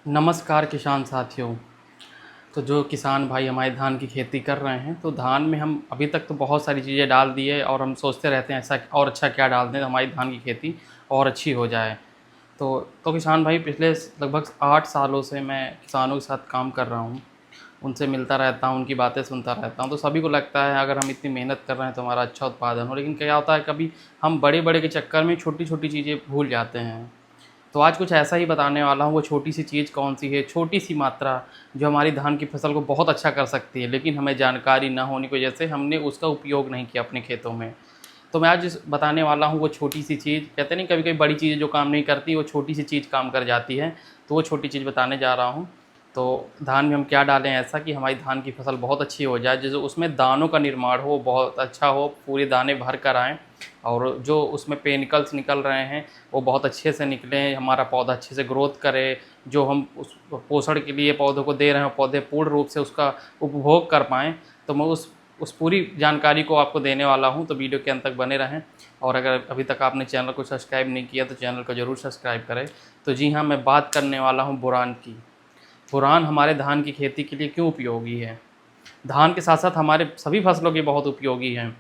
नमस्कार किसान साथियों। तो जो किसान भाई हमारे धान की खेती कर रहे हैं, तो धान में हम अभी तक तो बहुत सारी चीज़ें डाल दिए और हम सोचते रहते हैं ऐसा और अच्छा क्या डाल दें तो हमारी धान की खेती और अच्छी हो जाए। तो किसान भाई पिछले लगभग 8 सालों से मैं किसानों के साथ काम कर रहा हूँ। उनसे मिलता रहता हूँ, उनकी बातें सुनता रहता हूँ। तो सभी को लगता है अगर हम इतनी मेहनत कर रहे हैं तो हमारा अच्छा उत्पादन हो, लेकिन क्या होता है कभी हम बड़े-बड़े के चक्कर में छोटी-छोटी चीज़ें भूल जाते हैं। तो आज कुछ ऐसा ही बताने वाला हूँ, वो छोटी-सी चीज़ कौन-सी है, छोटी-सी मात्रा जो हमारी धान की फसल को बहुत अच्छा कर सकती है, लेकिन हमें जानकारी ना होने की वजह से हमने उसका उपयोग नहीं किया अपने खेतों में। तो मैं आज जिस बताने वाला हूँ वो छोटी-सी चीज़, कहते नहीं कभी-कभी बड़ी चीज़ें जो काम नहीं करती वो छोटी-सी चीज़ काम कर जाती है, तो वो छोटी चीज़ बताने जा रहा हूँ। तो धान में हम क्या डालें ऐसा कि हमारी धान की फसल बहुत अच्छी हो जाए, जैसे उसमें दानों का निर्माण हो, बहुत अच्छा हो, पूरे दाने भर कर आएँ और जो उसमें पेनिकल्स निकल रहे हैं वो बहुत अच्छे से निकलें, हमारा पौधा अच्छे से ग्रोथ करे, जो हम उस पोषण के लिए पौधों को दे रहे हैं, पौधे पूर्ण रूप से उसका उपभोग कर पाएँ। तो मैं उस पूरी जानकारी को आपको देने वाला हूँ, तो वीडियो के अंत तक बने रहें। और अगर अभी तक आपने चैनल को सब्सक्राइब नहीं किया तो चैनल को ज़रूर सब्सक्राइब करें। तो जी हाँ, मैं बात करने वाला हूँ बोरान की। बोरान हमारे धान की खेती के लिए क्यों उपयोगी है? धान के साथ-साथ हमारे सभी फसलों के बहुत उपयोगी हैं।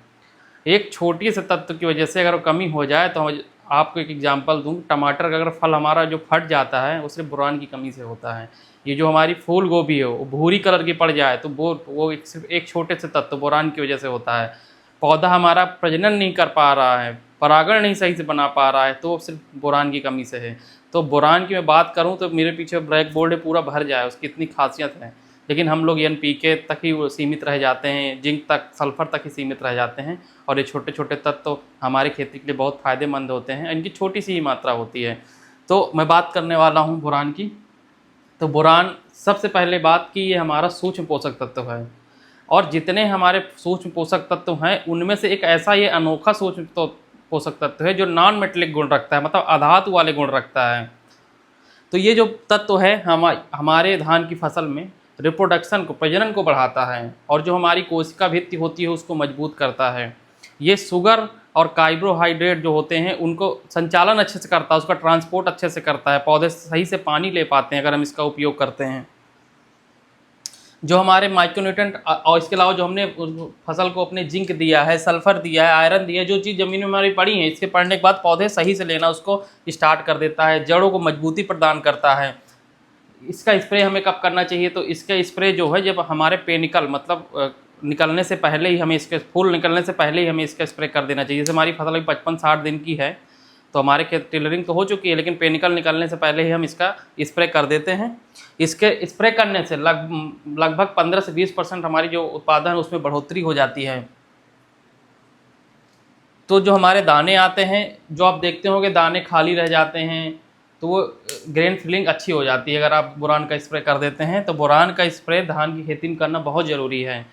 एक छोटी से तत्व की वजह से अगर कमी हो जाए तो आपको एक एग्जांपल दूँ, टमाटर का अगर फल हमारा जो फट जाता है वो सिर्फ बोरान की कमी से होता है। ये जो हमारी फूल गोभी है वो भूरी कलर की पड़ जाए तो वो एक सिर्फ एक छोटे से तत्व बोरान की वजह से होता है। पौधा हमारा प्रजनन नहीं कर पा रहा है, परागण नहीं सही से बना पा रहा है, तो सिर्फ बोरान की कमी से है। तो बोरान की मैं बात करूँ तो मेरे पीछे ब्लैक बोर्ड है, पूरा भर जाए, उसकी इतनी खासियत है। लेकिन हम लोग एनपीके तक ही वो सीमित रह जाते हैं, जिंक तक, सल्फर तक ही सीमित रह जाते हैं। और ये छोटे-छोटे तत्व हमारी खेती के लिए बहुत फ़ायदेमंद होते हैं, इनकी छोटी-सी ही मात्रा होती है। तो मैं बात करने वाला हूँ बोरान की। तो बोरान सबसे पहले बात कि ये हमारा सूक्ष्म पोषक तत्व है और जितने हमारे सूक्ष्म पोषक तत्व हैं, उनमें से एक ऐसा ये अनोखा सूक्ष्म तो पोषक तत्व है जो नॉन मेटेलिक गुण रखता है, मतलब अधातु वाले गुण रखता है। तो ये जो तत्व है हमारे धान की फसल में रिप्रोडक्शन को, प्रजनन को बढ़ाता है और जो हमारी कोशिका भित्ति होती है उसको मजबूत करता है। ये शुगर और कार्बोहाइड्रेट जो होते हैं उनको संचालन अच्छे से करता है, उसका ट्रांसपोर्ट अच्छे से करता है, पौधे सही से पानी ले पाते हैं अगर हम इसका उपयोग करते हैं। जो हमारे माइक्रोन्यूट्रेंट और इसके अलावा जो हमने उस फसल को अपने जिंक दिया है, सल्फर दिया है, आयरन दिया है, जो चीज़ ज़मीन में हमारी पड़ी है, इसके पड़ने के बाद पौधे सही से लेना उसको स्टार्ट कर देता है, जड़ों को मजबूती प्रदान करता है। इसका स्प्रे हमें कब करना चाहिए? तो इसका स्प्रे जो है जब हमारे पेनिकल, मतलब निकलने से पहले ही हमें इसके फूल निकलने से पहले ही हमें इसका स्प्रे कर देना चाहिए। जैसे हमारी फसल अभी 55-60 दिन की है, तो हमारे खेत टिलरिंग तो हो चुकी है, लेकिन पेनिकल निकलने से पहले ही हम इसका स्प्रे कर देते हैं। इसके स्प्रे करने से लगभग 15 से 20% हमारी जो उत्पादन है उसमें बढ़ोतरी हो जाती है। तो जो हमारे दाने आते हैं, जो आप देखते होंगे दाने खाली रह जाते हैं, तो वो ग्रेन फिलिंग अच्छी हो जाती है अगर आप बोरान का स्प्रे कर देते हैं। तो बोरान का स्प्रे धान की खेती में करना बहुत ज़रूरी है।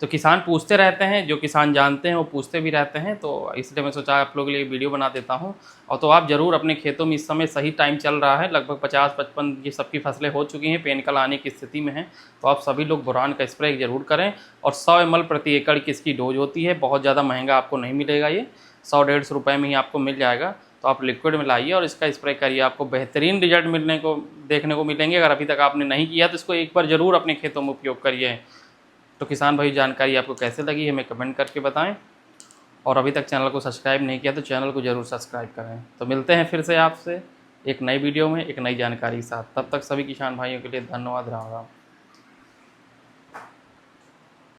तो किसान पूछते रहते हैं, जो किसान जानते हैं वो पूछते भी रहते हैं, तो इसलिए मैं सोचा आप लोगों के लिए वीडियो बना देता हूँ। और तो आप ज़रूर अपने खेतों में, इस समय सही टाइम चल रहा है, लगभग 50-55 ये सबकी फसलें हो चुकी हैं, पेनकल आने की स्थिति में हैं, तो आप सभी लोग बोरान का स्प्रे ज़रूर करें। और 100 ml प्रति एकड़ की इसकी डोज होती है, बहुत ज़्यादा महंगा आपको नहीं मिलेगा, ये 100-150 रुपये में ही आपको मिल जाएगा। तो आप लिक्विड में लाइए और इसका स्प्रे करिए, आपको बेहतरीन रिजल्ट देखने को मिलेंगे। अगर अभी तक आपने नहीं किया तो इसको एक बार ज़रूर अपने खेतों में उपयोग करिए। तो किसान भाई, जानकारी आपको कैसे लगी हमें कमेंट करके बताएं, और अभी तक चैनल को सब्सक्राइब नहीं किया तो चैनल को ज़रूर सब्सक्राइब करें। तो मिलते हैं फिर से आपसे एक नई वीडियो में एक नई जानकारी के साथ। तब तक सभी किसान भाइयों के लिए धन्यवाद। राम राम।